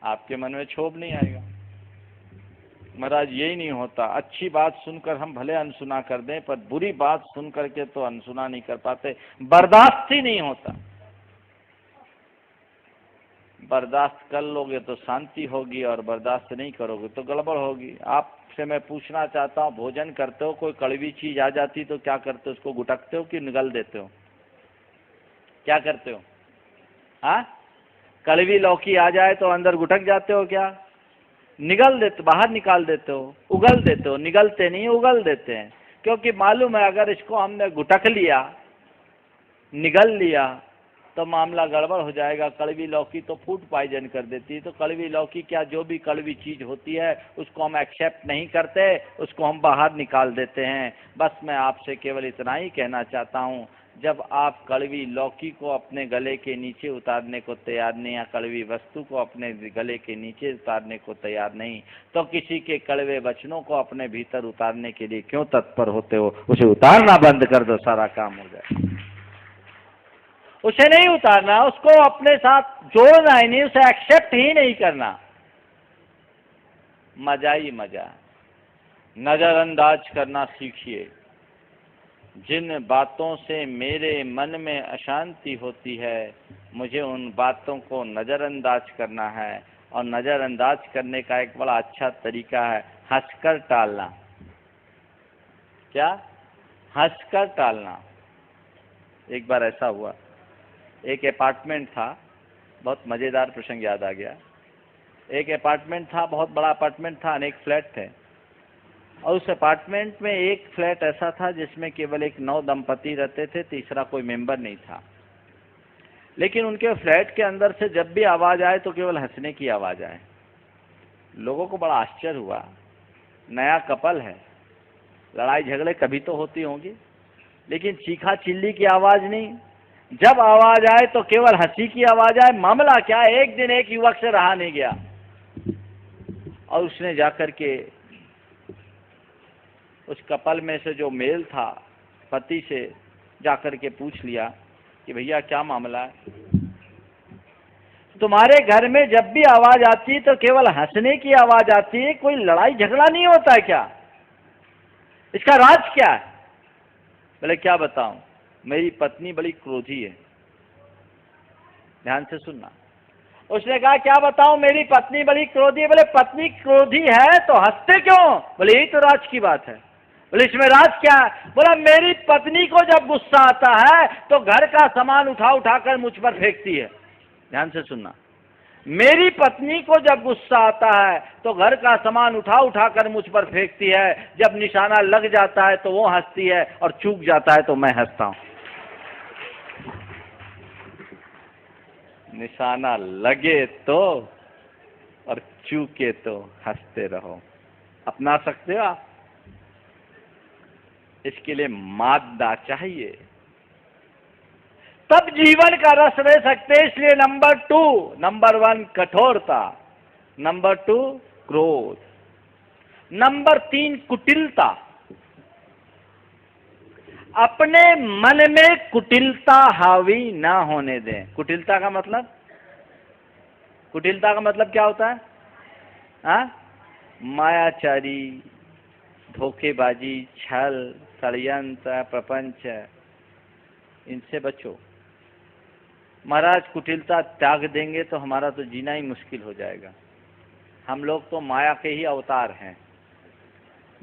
आपके मन में क्षोभ नहीं आएगा। महाराज यही नहीं होता, अच्छी बात सुनकर हम भले अनसुना कर दें, पर बुरी बात सुन करके तो अनसुना नहीं कर पाते, बर्दाश्त ही नहीं होता। बर्दाश्त कर लोगे तो शांति होगी, और बर्दाश्त नहीं करोगे तो गड़बड़ होगी। आपसे मैं पूछना चाहता हूँ, भोजन करते हो, कोई कड़वी चीज आ जाती तो क्या करते हो? उसको गुटकते हो कि निगल देते हो? क्या करते हो? हाँ, कड़वी लौकी आ जाए तो अंदर गुटक जाते हो क्या? निगल देते, बाहर निकाल देते हो, उगल देते हो? निगलते नहीं, उगल देते हैं, क्योंकि मालूम है अगर इसको हमने गुटक लिया, निगल लिया, तो मामला गड़बड़ हो जाएगा। कड़वी लौकी तो फूड पॉइजन कर देती है, तो कड़वी लौकी क्या, जो भी कड़वी चीज होती है उसको हम एक्सेप्ट नहीं करते, उसको हम बाहर निकाल देते हैं। बस मैं आपसे केवल इतना ही कहना चाहता हूँ, जब आप कड़वी लौकी को अपने गले के नीचे उतारने को तैयार नहीं, या कड़वी वस्तु को अपने गले के नीचे उतारने को तैयार नहीं, तो किसी के कड़वे वचनों को अपने भीतर उतारने के लिए क्यों तत्पर होते हो? उसे उतारना बंद कर दो, सारा काम हो जाए। उसे नहीं उतारना, उसको अपने साथ जोड़ना ही नहीं, उसे एक्सेप्ट ही नहीं करना। मजा ही मजा। नजरअंदाज करना सीखिए। जिन बातों से मेरे मन में अशांति होती है, मुझे उन बातों को नजरअंदाज करना है, और नजरअंदाज करने का एक बड़ा अच्छा तरीका है हंसकर टालना। क्या? हंसकर टालना। एक बार ऐसा हुआ, एक अपार्टमेंट था, बहुत मजेदार प्रसंग याद आ गया। एक अपार्टमेंट था, बहुत बड़ा अपार्टमेंट था, अनेक फ्लैट थे, और उस अपार्टमेंट में एक फ्लैट ऐसा था जिसमें केवल एक नौ दंपति रहते थे, तीसरा कोई मेंबर नहीं था। लेकिन उनके फ्लैट के अंदर से जब भी आवाज आए तो केवल हंसने की आवाज आए। लोगों को बड़ा आश्चर्य हुआ, नया कपल है, लड़ाई झगड़े कभी तो होती होंगी, लेकिन चीखा चिल्ली की आवाज नहीं, जब आवाज आए तो केवल हंसी की आवाज आए। मामला क्या है, एक दिन एक युवक से रहा नहीं गया, और उसने जाकर के उस कपल में से जो मेल था, पति से जाकर के पूछ लिया कि भैया क्या मामला है, तुम्हारे घर में जब भी आवाज आती है तो केवल हंसने की आवाज आती है, कोई लड़ाई झगड़ा नहीं होता है क्या? इसका राज क्या है? बोले क्या बताऊं, मेरी पत्नी बड़ी क्रोधी है। ध्यान से सुनना। उसने कहा क्या बताऊं, मेरी पत्नी बड़ी क्रोधी है। बोले पत्नी क्रोधी है तो हंसते क्यों? बोले यही तो राज की बात है। बोले इसमें राज क्या है? बोला मेरी पत्नी को जब गुस्सा आता है तो घर का सामान उठा उठाकर मुझ पर फेंकती है। ध्यान से सुनना। मेरी पत्नी को जब गुस्सा आता है तो घर का सामान उठा उठाकर मुझ पर फेंकती है, जब निशाना लग जाता है तो वो हंसती है, और चूक जाता है तो मैं हंसता हूं। निशाना लगे तो और चूके तो हंसते रहो। अपना सकते हो आप? इसके लिए मादा चाहिए, तब जीवन का रस ले सकते। इसलिए नंबर 1 कठोरता, नंबर 2 क्रोध, नंबर 3 कुटिलता। अपने मन में कुटिलता हावी ना होने दें। कुटिलता का मतलब क्या होता है? मायाचारी, धोखेबाजी, छल, षड्यंत्र, प्रपंच, इनसे बचो। महाराज कुटिलता त्याग देंगे तो हमारा तो जीना ही मुश्किल हो जाएगा। हम लोग तो माया के ही अवतार हैं।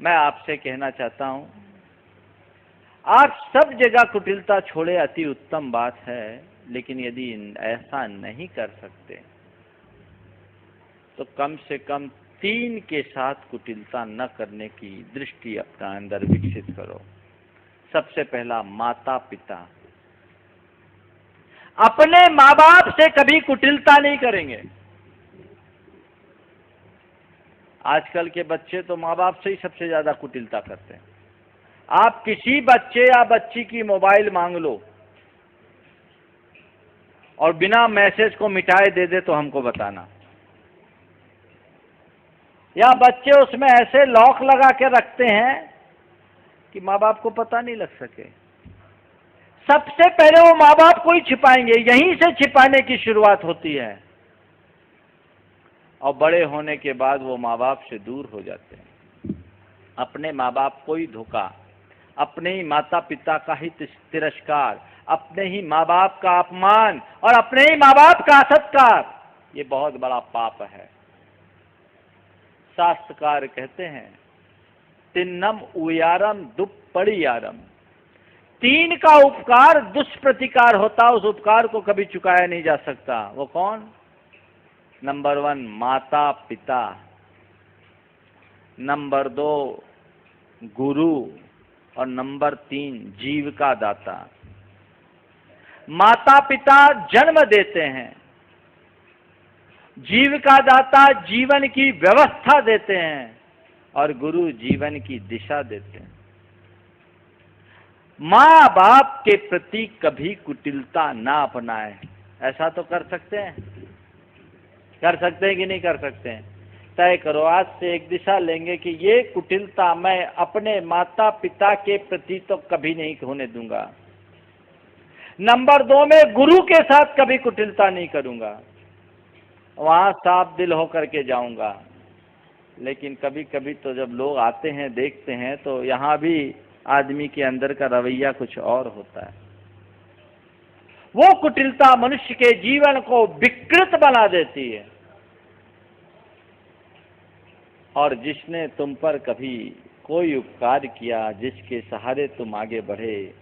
मैं आपसे कहना चाहता हूं, आप सब जगह कुटिलता छोड़े, अति उत्तम बात है, लेकिन यदि ऐसा नहीं कर सकते तो कम से कम 3 के साथ कुटिलता न करने की दृष्टि अपना अंदर विकसित करो। सबसे पहला, माता पिता। अपने माँ बाप से कभी कुटिलता नहीं करेंगे। आजकल के बच्चे तो माँ बाप से ही सबसे ज्यादा कुटिलता करते हैं। आप किसी बच्चे या बच्ची की मोबाइल मांग लो और बिना मैसेज को मिटाए दे दे तो हमको बताना, या बच्चे उसमें ऐसे लॉक लगा के रखते हैं कि माँ बाप को पता नहीं लग सके। सबसे पहले वो माँ बाप को ही छिपाएंगे, यहीं से छिपाने की शुरुआत होती है। और बड़े होने के बाद वो माँ बाप से दूर हो जाते हैं। अपने माँ बाप को ही धोखा, अपने ही माता पिता का ही तिरस्कार, अपने ही माँ बाप का अपमान और अपने ही माँ बाप का असत्कार, ये बहुत बड़ा पाप है। शास्त्रकार कहते हैं तिन्नम उयारम दुप्पड़ियारम, 3 का उपकार दुष्प्रतिकार होता, उस उपकार को कभी चुकाया नहीं जा सकता। वो कौन? नंबर 1 माता पिता, नंबर 2 गुरु और नंबर 3 जीविका दाता। माता पिता जन्म देते हैं, जीविका दाता जीवन की व्यवस्था देते हैं और गुरु जीवन की दिशा देते हैं। माँ बाप के प्रति कभी कुटिलता ना अपनाएं। ऐसा तो कर सकते हैं? कर सकते हैं कि नहीं कर सकते हैं? तय करो, आज से एक दिशा लेंगे कि ये कुटिलता मैं अपने माता पिता के प्रति तो कभी नहीं होने दूंगा। नंबर 2 में गुरु के साथ कभी कुटिलता नहीं करूंगा, वहां साफ दिल होकर के जाऊंगा। लेकिन कभी कभी तो जब लोग आते हैं देखते हैं तो यहाँ भी आदमी के अंदर का रवैया कुछ और होता है। वो कुटिलता मनुष्य के जीवन को विकृत बना देती है। और जिसने तुम पर कभी कोई उपकार किया, जिसके सहारे तुम आगे बढ़े,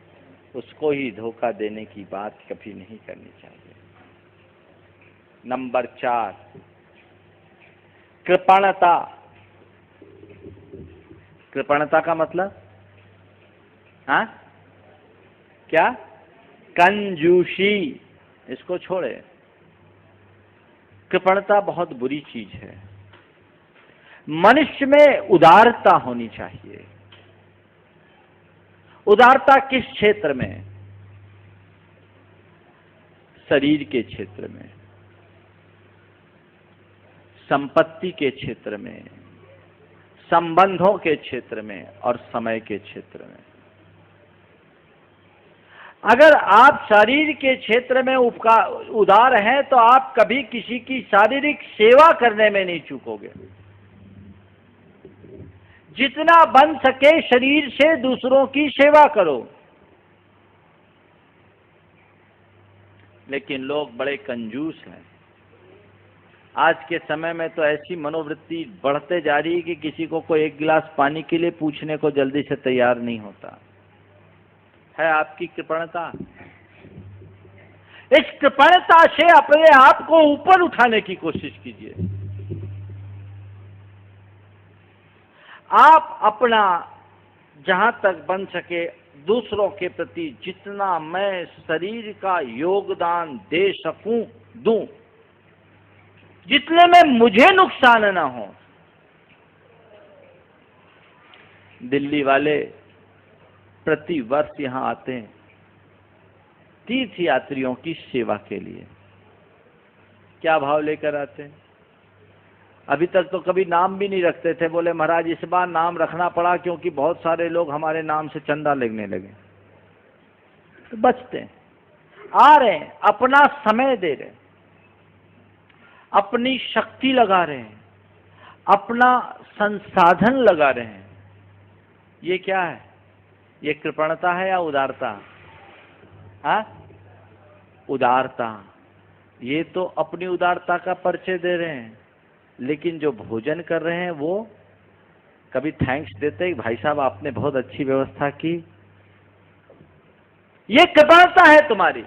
उसको ही धोखा देने की बात कभी नहीं करनी चाहिए। नंबर 4 कृपणता। कृपणता का मतलब हाँ क्या? कंजूसी। इसको छोड़े। कृपणता बहुत बुरी चीज है। मनुष्य में उदारता होनी चाहिए। उदारता किस क्षेत्र में? शरीर के क्षेत्र में, संपत्ति के क्षेत्र में, संबंधों के क्षेत्र में और समय के क्षेत्र में। अगर आप शरीर के क्षेत्र में उदार हैं तो आप कभी किसी की शारीरिक सेवा करने में नहीं चूकोगे। जितना बन सके शरीर से दूसरों की सेवा करो। लेकिन लोग बड़े कंजूस हैं। आज के समय में तो ऐसी मनोवृत्ति बढ़ते जा रही है कि किसी को कोई एक गिलास पानी के लिए पूछने को जल्दी से तैयार नहीं होता है। आपकी कृपणता, इस कृपणता से अपने आप को ऊपर उठाने की कोशिश कीजिए। आप अपना जहां तक बन सके दूसरों के प्रति जितना मैं शरीर का योगदान दे सकूं दूं, जितने में मुझे नुकसान ना हो। दिल्ली वाले प्रति वर्ष यहां आते हैं तीर्थ यात्रियों की सेवा के लिए। क्या भाव लेकर आते हैं? अभी तक तो कभी नाम भी नहीं रखते थे। बोले महाराज इस बार नाम रखना पड़ा क्योंकि बहुत सारे लोग हमारे नाम से चंदा लेने लगे। तो बचते हैं, आ रहे हैं, अपना समय दे रहे हैं, अपनी शक्ति लगा रहे हैं, अपना संसाधन लगा रहे हैं। ये क्या है? ये कृपणता है या उदारता? हाँ, उदारता। ये तो अपनी उदारता का परिचय दे रहे हैं। लेकिन जो भोजन कर रहे हैं वो कभी थैंक्स देते हैं, भाई साहब आपने बहुत अच्छी व्यवस्था की। ये कृपणता है तुम्हारी।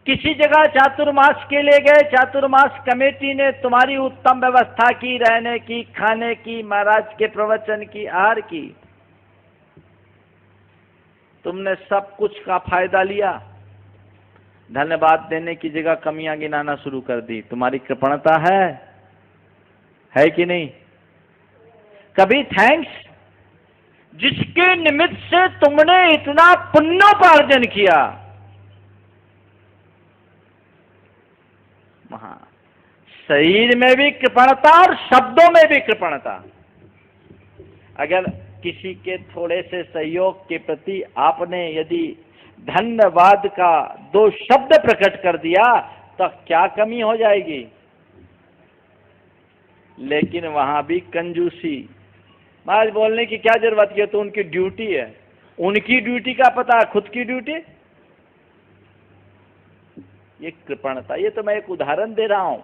किसी जगह चातुर्मास के लिए गए, चातुर्मास कमेटी ने तुम्हारी उत्तम व्यवस्था की, रहने की, खाने की, महाराज के प्रवचन की, आहार की। तुमने सब कुछ का फायदा लिया, धन्यवाद देने की जगह कमियां गिनाना शुरू कर दी। तुम्हारी कृपणता है कि नहीं? कभी थैंक्स, जिसके निमित्त से तुमने इतना पुण्योपार्जन किया। वहां शरीर में भी कृपणता और शब्दों में भी कृपणता। अगर किसी के थोड़े से सहयोग के प्रति आपने यदि धन्यवाद का 2 शब्द प्रकट कर दिया तो क्या कमी हो जाएगी? लेकिन वहां भी कंजूसी। महाराज बोलने की क्या जरूरत है, तो उनकी ड्यूटी है। उनकी ड्यूटी का पता है, खुद की ड्यूटी। ये कृपणता। ये तो मैं एक उदाहरण दे रहा हूं।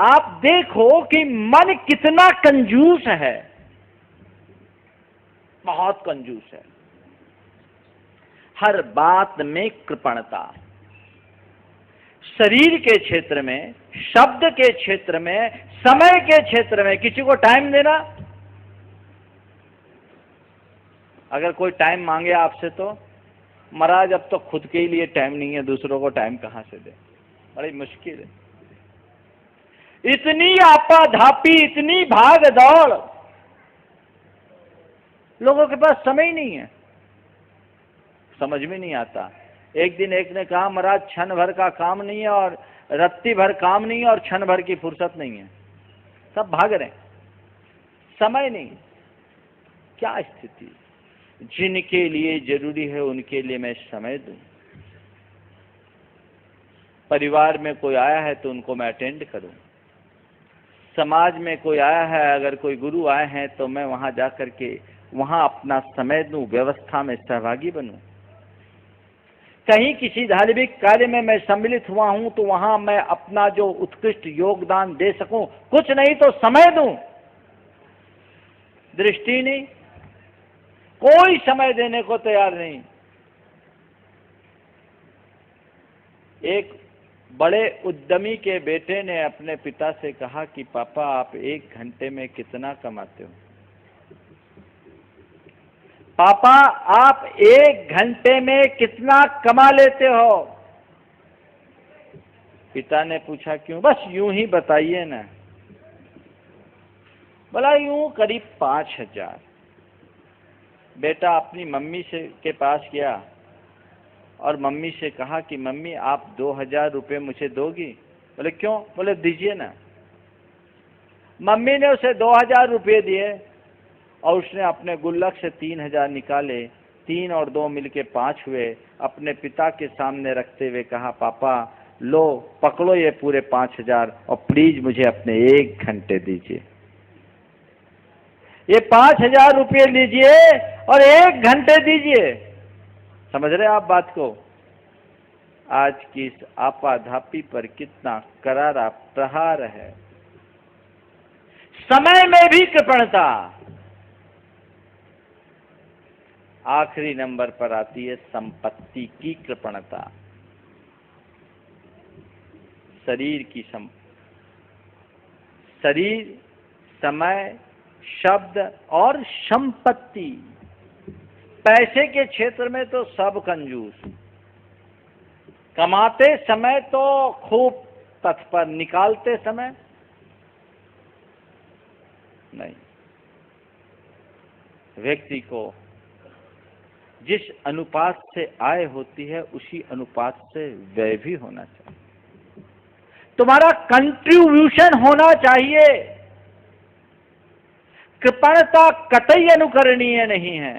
आप देखो कि मन कितना कंजूस है, बहुत कंजूस है। हर बात में कृपणता। शरीर के क्षेत्र में, शब्द के क्षेत्र में, समय के क्षेत्र में किसी को टाइम देना। अगर कोई टाइम मांगे आपसे तो महाराज अब तो खुद के लिए टाइम नहीं है, दूसरों को टाइम कहां से दे, बड़ी मुश्किल है। इतनी आपाधापी, इतनी भाग दौड़, लोगों के पास समय ही नहीं है। समझ में नहीं आता। एक दिन एक ने कहा, महाराज क्षण भर का काम नहीं है और रत्ती भर काम नहीं है और क्षण भर की फुर्सत नहीं है, सब भाग रहे, समय नहीं। क्या स्थिति। जिनके लिए जरूरी है उनके लिए मैं समय दूं। परिवार में कोई आया है तो उनको मैं अटेंड करूं। समाज में कोई आया है, अगर कोई गुरु आए हैं तो मैं वहां जाकर के वहां अपना समय दूं, व्यवस्था में सहभागी बनूं। कहीं किसी धार्मिक कार्य में मैं सम्मिलित हुआ हूं तो वहां मैं अपना जो उत्कृष्ट योगदान दे सकूं, कुछ नहीं तो समय दूं। दृष्टि नहीं, कोई समय देने को तैयार नहीं। एक बड़े उद्यमी के बेटे ने अपने पिता से कहा कि पापा आप 1 घंटे में कितना कमाते हो? पापा आप 1 घंटे में कितना कमा लेते हो? पिता ने पूछा क्यों? बस यूं ही बताइए ना। बोला यूं करीब 5,000। बेटा अपनी मम्मी से के पास गया और मम्मी से कहा कि मम्मी आप 2,000 रुपये मुझे दोगी? बोले क्यों? बोले दीजिए ना। मम्मी ने उसे 2,000 रुपये दिए और उसने अपने गुल्लक से 3,000 निकाले। 3 और 2 मिलके 5 हुए। अपने पिता के सामने रखते हुए कहा पापा लो पकड़ो ये पूरे 5,000 और प्लीज मुझे अपने 1 घंटे दीजिए। ये 5,000 रुपये लीजिए और 1 घंटे दीजिए। समझ रहे आप बात को? आज की इस आपाधापी पर कितना करारा प्रहार है। समय में भी कृपणता। आखिरी नंबर पर आती है संपत्ति की कृपणता। शरीर की शरीर, समय, शब्द और संपत्ति। पैसे के क्षेत्र में तो सब कंजूस। कमाते समय तो खूब तत्पर, निकालते समय नहीं। व्यक्ति को जिस अनुपात से आय होती है उसी अनुपात से व्यय भी होना चाहिए। तुम्हारा कंट्रीब्यूशन होना चाहिए। कृपणता कतई अनुकरणीय नहीं है।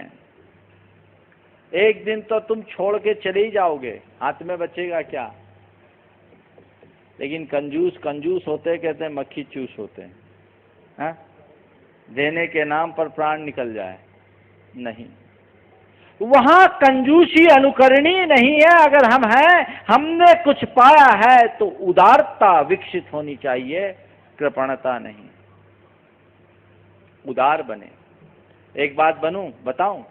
एक दिन तो तुम छोड़ के चले ही जाओगे, हाथ में बचेगा क्या? लेकिन कंजूस कंजूस होते कहते हैं मक्खी चूस होते हैं। हाँ? देने के नाम पर प्राण निकल जाए, नहीं। वहां कंजूसी अनुकरणीय नहीं है। अगर हम हैं, हमने कुछ पाया है तो उदारता विकसित होनी चाहिए, कृपणता नहीं। उदार बने। एक बात बताऊं,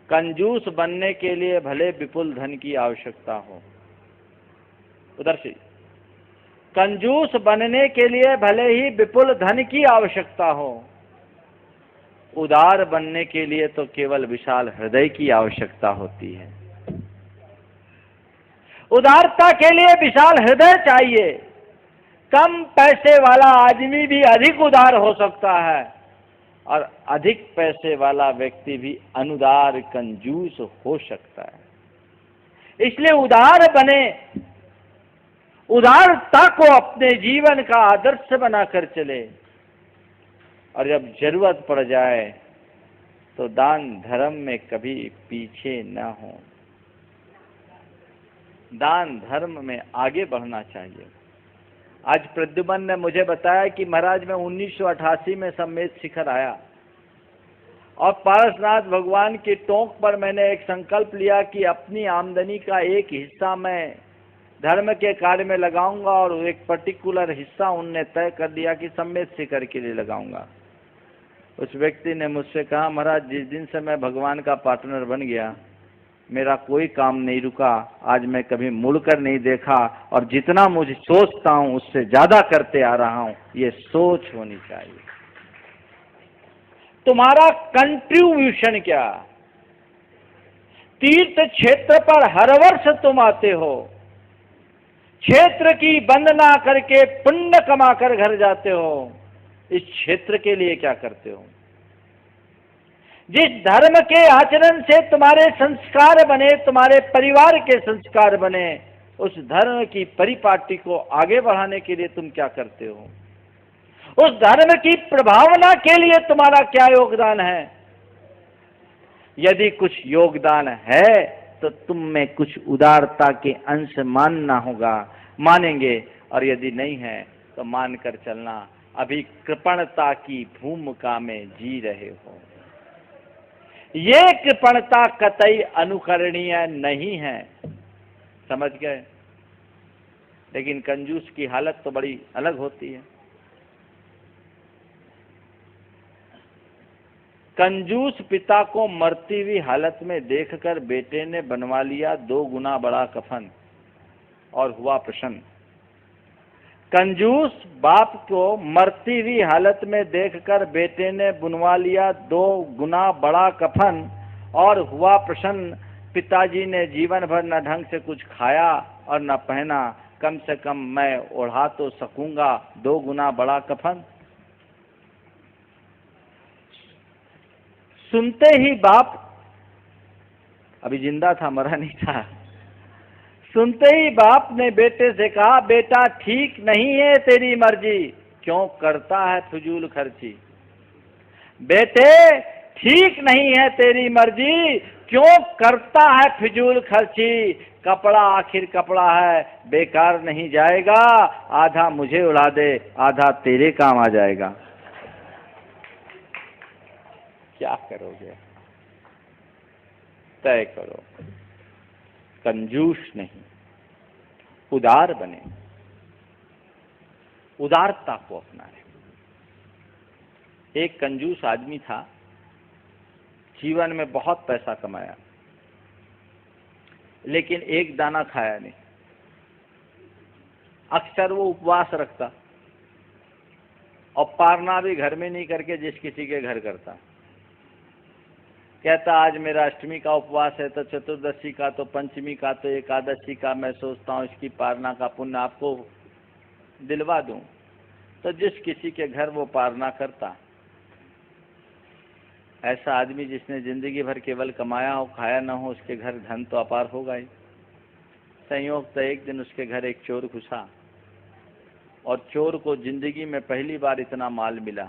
कंजूस बनने के लिए भले विपुल धन की आवश्यकता हो, उधर से कंजूस बनने के लिए भले ही विपुल धन की आवश्यकता हो, उदार बनने के लिए तो केवल विशाल हृदय की आवश्यकता होती है। उदारता के लिए विशाल हृदय चाहिए। कम पैसे वाला आदमी भी अधिक उदार हो सकता है और अधिक पैसे वाला व्यक्ति भी अनुदार कंजूस हो सकता है। इसलिए उदार बने, उदारता को अपने जीवन का आदर्श बनाकर चले और जब जरूरत पड़ जाए तो दान धर्म में कभी पीछे न हो। दान धर्म में आगे बढ़ना चाहिए। आज प्रद्युमन ने मुझे बताया कि महाराज मैं 1988 में सम्मेद शिखर आया और पारसनाथ भगवान की टोंक पर मैंने एक संकल्प लिया कि अपनी आमदनी का एक हिस्सा मैं धर्म के कार्य में लगाऊंगा और एक पर्टिकुलर हिस्सा उनने तय कर दिया कि सम्मेद शिखर के लिए लगाऊंगा। उस व्यक्ति ने मुझसे कहा, महाराज जिस दिन से मैं भगवान का पार्टनर बन गया मेरा कोई काम नहीं रुका, आज मैं कभी मुड़कर नहीं देखा और जितना मुझे सोचता हूं उससे ज्यादा करते आ रहा हूं। ये सोच होनी चाहिए। तुम्हारा कंट्रीब्यूशन क्या? तीर्थ क्षेत्र पर हर वर्ष तुम आते हो, क्षेत्र की वंदना करके पुण्य कमाकर घर जाते हो, इस क्षेत्र के लिए क्या करते हो? जिस धर्म के आचरण से तुम्हारे संस्कार बने, तुम्हारे परिवार के संस्कार बने, उस धर्म की परिपाटी को आगे बढ़ाने के लिए तुम क्या करते हो? उस धर्म की प्रभावना के लिए तुम्हारा क्या योगदान है? यदि कुछ योगदान है तो तुम में कुछ उदारता के अंश मानना होगा, मानेंगे, और यदि नहीं है तो मानकर चलना अभी कृपणता की भूमिका में जी रहे हो। ये कृपणता कतई अनुकरणीय नहीं है, समझ गए? लेकिन कंजूस की हालत तो बड़ी अलग होती है। कंजूस पिता को मरती हुई हालत में देखकर बेटे ने बनवा लिया 2 गुना बड़ा कफन और हुआ प्रसन्न। कंजूस बाप को मरती हुई हालत में देखकर बेटे ने बुनवा लिया 2 गुना बड़ा कफन और हुआ प्रसन्न। पिताजी ने जीवन भर न ढंग से कुछ खाया और न पहना, कम से कम मैं ओढ़ा तो सकूंगा 2 गुना बड़ा कफन। सुनते ही बाप, अभी जिंदा था, मरा नहीं था, सुनते ही बाप ने बेटे से कहा, बेटा ठीक नहीं है तेरी मर्जी, क्यों करता है फिजूल खर्ची? बेटे ठीक नहीं है तेरी मर्जी, क्यों करता है फिजूल खर्ची? कपड़ा आखिर कपड़ा है, बेकार नहीं जाएगा, आधा मुझे उड़ा दे, आधा तेरे काम आ जाएगा। क्या करोगे? तय करो। कंजूस नहीं, उदार बने, उदारता को अपनाए। एक कंजूस आदमी था, जीवन में बहुत पैसा कमाया लेकिन एक दाना खाया नहीं। अक्सर वो उपवास रखता और पारना भी घर में नहीं करके जिस किसी के घर करता। कहता आज मेरा अष्टमी का उपवास है तो चतुर्दशी का, तो पंचमी का, तो एकादशी का मैं सोचता हूँ इसकी पारना का पुण्य आपको दिलवा दूं। तो जिस किसी के घर वो पारना करता, ऐसा आदमी जिसने जिंदगी भर केवल कमाया हो, खाया ना हो, उसके घर धन तो अपार होगा ही। संयोग तो एक दिन उसके घर एक चोर घुसा और चोर को जिंदगी में पहली बार इतना माल मिला।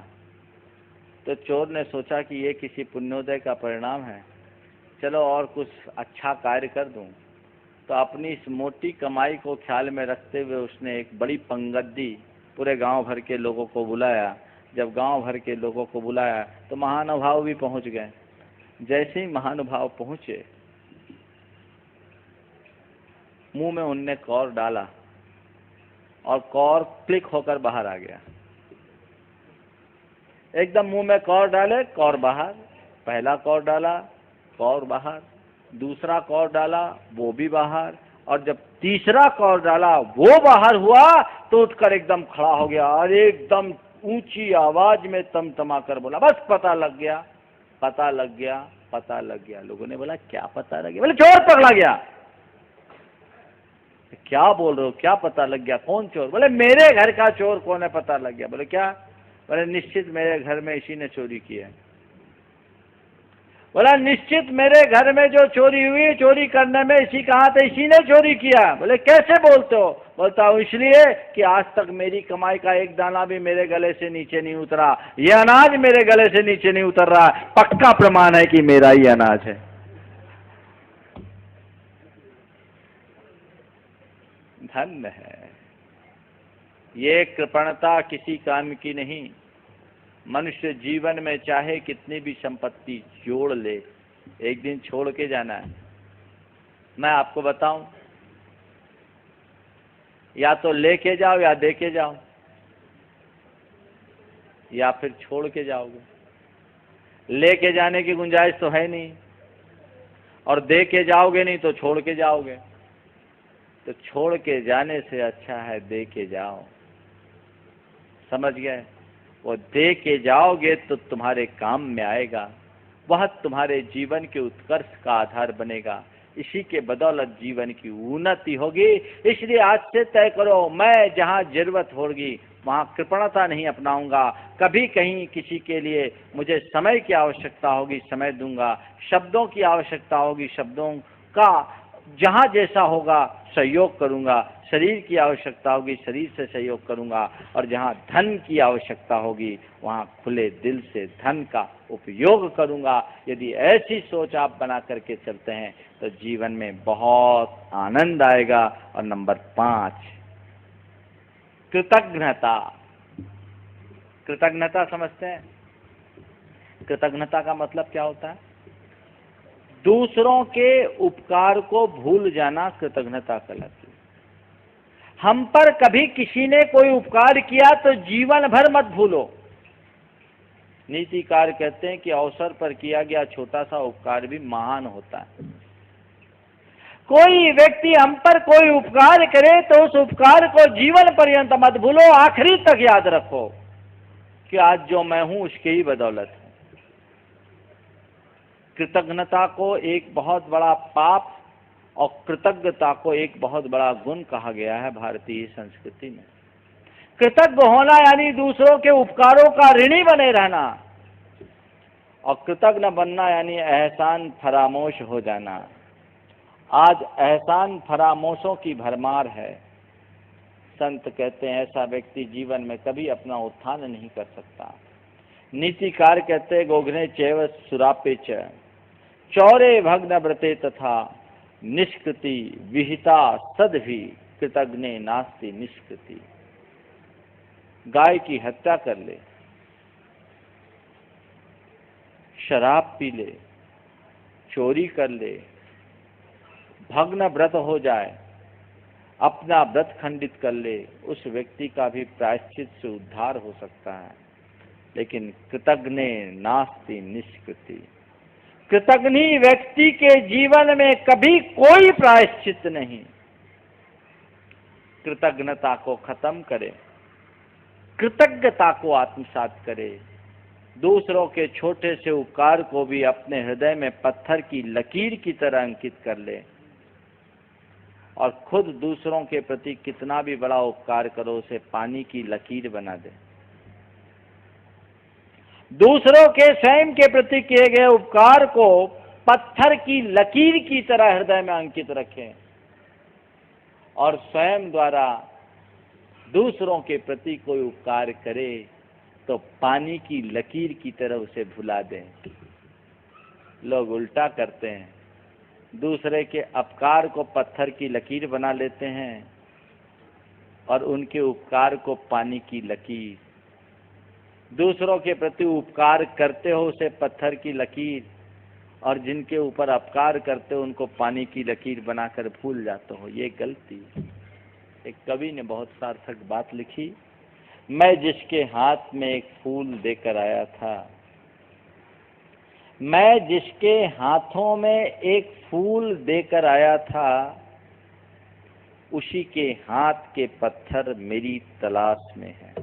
तो चोर ने सोचा कि ये किसी पुण्योदय का परिणाम है, चलो और कुछ अच्छा कार्य कर दूं। तो अपनी इस मोटी कमाई को ख्याल में रखते हुए उसने एक बड़ी पंगद्दी पूरे गांव भर के लोगों को बुलाया। जब गांव भर के लोगों को बुलाया तो महानुभाव भी पहुंच गए। जैसे ही महानुभाव पहुंचे, मुंह में उनने कौर डाला और कौर क्लिक होकर बाहर आ गया। एकदम मुंह में कौर डाले, कौर बाहर। पहला कौर डाला, कौर बाहर। दूसरा कौर डाला, वो भी बाहर। और जब तीसरा कौर डाला, वो बाहर हुआ तो उठकर एकदम खड़ा हो गया और एकदम ऊंची आवाज में तमतमा कर बोला, बस पता लग गया, पता लग गया, पता लग गया। लोगों ने बोला क्या पता लग गया? बोले चोर पकड़ा गया। क्या बोल रहे हो, क्या पता लग गया? कौन चोर? बोले मेरे घर का चोर कौन है, पता लग गया। बोले क्या? बोले निश्चित मेरे घर में इसी ने चोरी की है। बोला निश्चित मेरे घर में जो चोरी हुई, चोरी करने में इसी का हाथ है, इसी ने चोरी किया। बोले कैसे बोलते हो? बोलता हूँ इसलिए कि आज तक मेरी कमाई का एक दाना भी मेरे गले से नीचे नहीं उतरा, ये अनाज मेरे गले से नीचे नहीं उतर रहा, पक्का प्रमाण है कि मेरा ही अनाज है। धन्य है, ये कृपणता किसी काम की नहीं। मनुष्य जीवन में चाहे कितनी भी संपत्ति जोड़ ले, एक दिन छोड़ के जाना है। मैं आपको बताऊं, या तो लेके जाओ या दे के जाओ, या फिर छोड़ के जाओगे। लेके जाने की गुंजाइश तो है नहीं, और दे के जाओगे नहीं तो छोड़ के जाओगे। तो छोड़ के जाने से अच्छा है दे के जाओ। समझ गए? वो दे के जाओगे तो तुम्हारे काम में आएगा, वह तुम्हारे जीवन के उत्कर्ष का आधार बनेगा। इसी के बदौलत जीवन की उन्नति होगी। इसलिए आज से तय करो, मैं जहाँ जरूरत होगी वहाँ कृपणता नहीं अपनाऊंगा। कभी कहीं किसी के लिए मुझे समय की आवश्यकता होगी, समय दूंगा। शब्दों की आवश्यकता होगी, शब्दों का जहाँ जैसा होगा सहयोग करूंगा। शरीर की आवश्यकता होगी, शरीर से सहयोग करूंगा। और जहाँ धन की आवश्यकता होगी वहाँ खुले दिल से धन का उपयोग करूंगा। यदि ऐसी सोच आप बना करके चलते हैं तो जीवन में बहुत आनंद आएगा। और नंबर 5, कृतज्ञता। कृतज्ञता समझते हैं? कृतज्ञता का मतलब क्या होता है? दूसरों के उपकार को भूल जाना कृतज्ञता कहलाती है। हम पर कभी किसी ने कोई उपकार किया तो जीवन भर मत भूलो। नीतिकार कहते हैं कि अवसर पर किया गया छोटा सा उपकार भी महान होता है। कोई व्यक्ति हम पर कोई उपकार करे तो उस उपकार को जीवन पर्यंत मत भूलो, आखिरी तक याद रखो कि आज जो मैं हूं उसके ही बदौलत है। कृतज्ञता को एक बहुत बड़ा पाप और कृतज्ञता को एक बहुत बड़ा गुण कहा गया है भारतीय संस्कृति में। कृतज्ञ होना यानी दूसरों के उपकारों का ऋणी बने रहना, और कृतज्ञ बनना यानी एहसान फरामोश हो जाना। आज एहसान फरामोशों की भरमार है। संत कहते हैं ऐसा व्यक्ति जीवन में कभी अपना उत्थान नहीं कर सकता। नीतिकार कहते हैं गोघ्ने चैव सुरापे च चौरे भग्न व्रते तथा निष्कृति विहिता सद्भि कृतज्ञे नास्ति निष्कृति। गाय की हत्या कर ले, शराब पी ले, चोरी कर ले, भग्न व्रत हो जाए, अपना व्रत खंडित कर ले, उस व्यक्ति का भी प्रायश्चित से उद्धार हो सकता है। लेकिन कृतज्ञे नास्ति निष्कृति। कृतज्ञ व्यक्ति के जीवन में कभी कोई प्रायश्चित नहीं। कृतज्ञता को खत्म करे, कृतज्ञता को आत्मसात करे। दूसरों के छोटे से उपकार को भी अपने हृदय में पत्थर की लकीर की तरह अंकित कर ले, और खुद दूसरों के प्रति कितना भी बड़ा उपकार करो उसे पानी की लकीर बना दे। दूसरों के स्वयं के प्रति किए गए उपकार को पत्थर की लकीर की तरह हृदय में अंकित रखें, और स्वयं द्वारा दूसरों के प्रति कोई उपकार करे तो पानी की लकीर की तरह उसे भुला दें। लोग उल्टा करते हैं, दूसरे के अपकार को पत्थर की लकीर बना लेते हैं और उनके उपकार को पानी की लकीर। दूसरों के प्रति उपकार करते हो उसे पत्थर की लकीर, और जिनके ऊपर अपकार करते हो उनको पानी की लकीर बनाकर भूल जाते हो। ये गलती। एक कवि ने बहुत सार्थक बात लिखी, मैं जिसके हाथ में एक फूल देकर आया था, मैं जिसके हाथों में एक फूल देकर आया था, उसी के हाथ के पत्थर मेरी तलाश में है।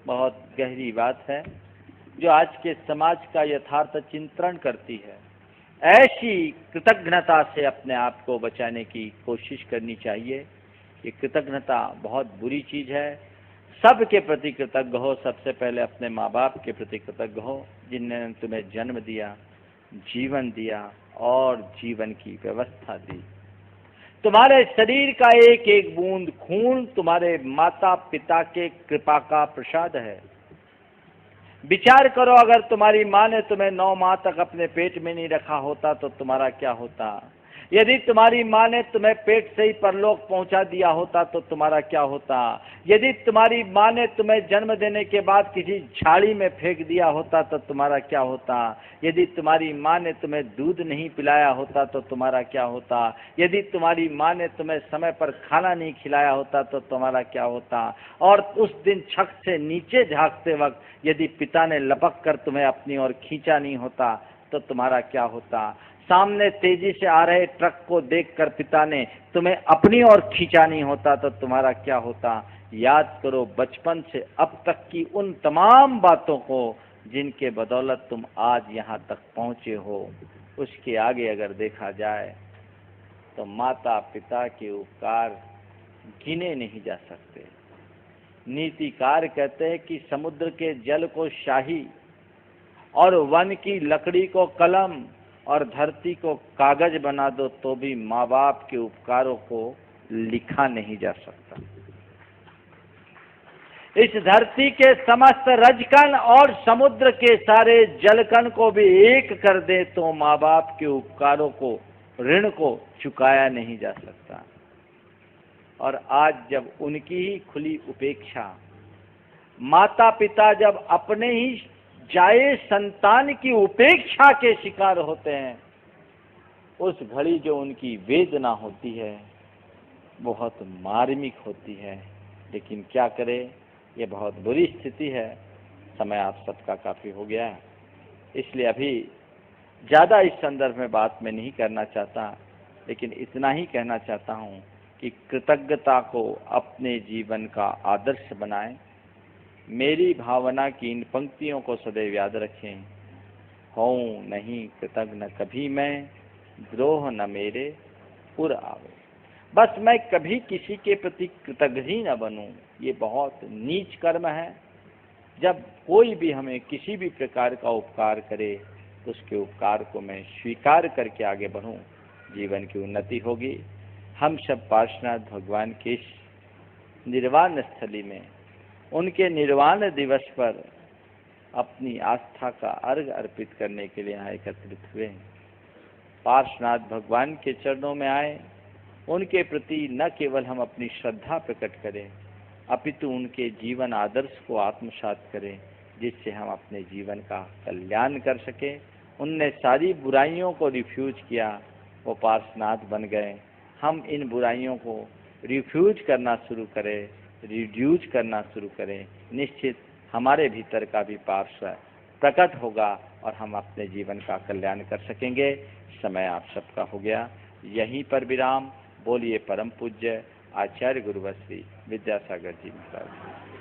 बहुत गहरी बात है जो आज के समाज का यथार्थ चिंतन करती है। ऐसी कृतज्ञता से अपने आप को बचाने की कोशिश करनी चाहिए। ये कृतज्ञता बहुत बुरी चीज है। सबके प्रति कृतज्ञ हो। सबसे पहले अपने माँ बाप के प्रति कृतज्ञ हो जिन्होंने तुम्हें जन्म दिया, जीवन दिया और जीवन की व्यवस्था दी। तुम्हारे शरीर का एक एक बूंद खून तुम्हारे माता पिता के कृपा का प्रसाद है। विचार करो, अगर तुम्हारी माँ ने तुम्हें 9 माह तक अपने पेट में नहीं रखा होता तो तुम्हारा क्या होता। यदि तुम्हारी माँ ने तुम्हें पेट से ही परलोक पहुंचा दिया होता तो तुम्हारा क्या होता? यदि तुम्हारी माँ ने तुम्हें जन्म देने के बाद किसी झाड़ी में फेंक दिया होता तो तुम्हारा क्या होता? यदि तुम्हारी माँ ने तुम्हें दूध नहीं पिलाया होता तो तुम्हारा क्या होता? यदि तुम्हारी माँ ने तुम्हें समय पर खाना नहीं खिलाया होता तो तुम्हारा क्या होता? और उस दिन छत से नीचे झांकते वक्त यदि पिता ने लपक कर तुम्हें अपनी ओर खींचा नहीं होता तो तुम्हारा क्या होता? सामने तेजी से आ रहे ट्रक को देखकर पिता ने तुम्हें अपनी ओर खींचा नहीं होता तो तुम्हारा क्या होता? याद करो बचपन से अब तक की उन तमाम बातों को जिनके बदौलत तुम आज यहाँ तक पहुँचे हो। उसके आगे अगर देखा जाए तो माता पिता के उपकार गिने नहीं जा सकते। नीतिकार कहते हैं कि समुद्र के जल को शाही और वन की लकड़ी को कलम और धरती को कागज बना दो तो भी माँ बाप के उपकारों को लिखा नहीं जा सकता। इस धरती के समस्त रजकण और समुद्र के सारे जलकण को भी एक कर दे तो माँ बाप के उपकारों को, ऋण को चुकाया नहीं जा सकता। और आज जब उनकी ही खुली उपेक्षा, माता पिता जब अपने ही जाए संतान की उपेक्षा के शिकार होते हैं, उस घड़ी जो उनकी वेदना होती है बहुत मार्मिक होती है। लेकिन क्या करें, ये बहुत बुरी स्थिति है। समय आप सबका काफ़ी हो गया है, इसलिए अभी ज़्यादा इस संदर्भ में बात मैं नहीं करना चाहता, लेकिन इतना ही कहना चाहता हूँ कि कृतज्ञता को अपने जीवन का आदर्श बनाएं। मेरी भावना की इन पंक्तियों को सदैव याद रखें। हूँ नहीं कृतज्ञ न कभी मैं, द्रोह न मेरे पुर आवे। बस मैं कभी किसी के प्रति कृतज्ञ ही न बनूं, ये बहुत नीच कर्म है। जब कोई भी हमें किसी भी प्रकार का उपकार करे तो उसके उपकार को मैं स्वीकार करके आगे बढ़ूं, जीवन की उन्नति होगी। हम सब पार्श्वनाथ भगवान के इस निर्वाण स्थली में उनके निर्वाण दिवस पर अपनी आस्था का अर्घ अर्पित करने के लिए यहाँ एकत्रित हुए। पार्श्वनाथ भगवान के चरणों में आए, उनके प्रति न केवल हम अपनी श्रद्धा प्रकट करें अपितु उनके जीवन आदर्श को आत्मसात करें, जिससे हम अपने जीवन का कल्याण कर सकें। उनने सारी बुराइयों को रिफ्यूज किया, वो पार्श्वनाथ बन गए। हम इन बुराइयों को रिफ्यूज करना शुरू करें, रिड्यूज करना शुरू करें, निश्चित हमारे भीतर का भी पार्श्व प्रकट होगा और हम अपने जीवन का कल्याण कर सकेंगे। समय आप सबका हो गया, यहीं पर विराम। बोलिए परम पूज्य आचार्य गुरुवर श्री विद्यासागर जी महाराज।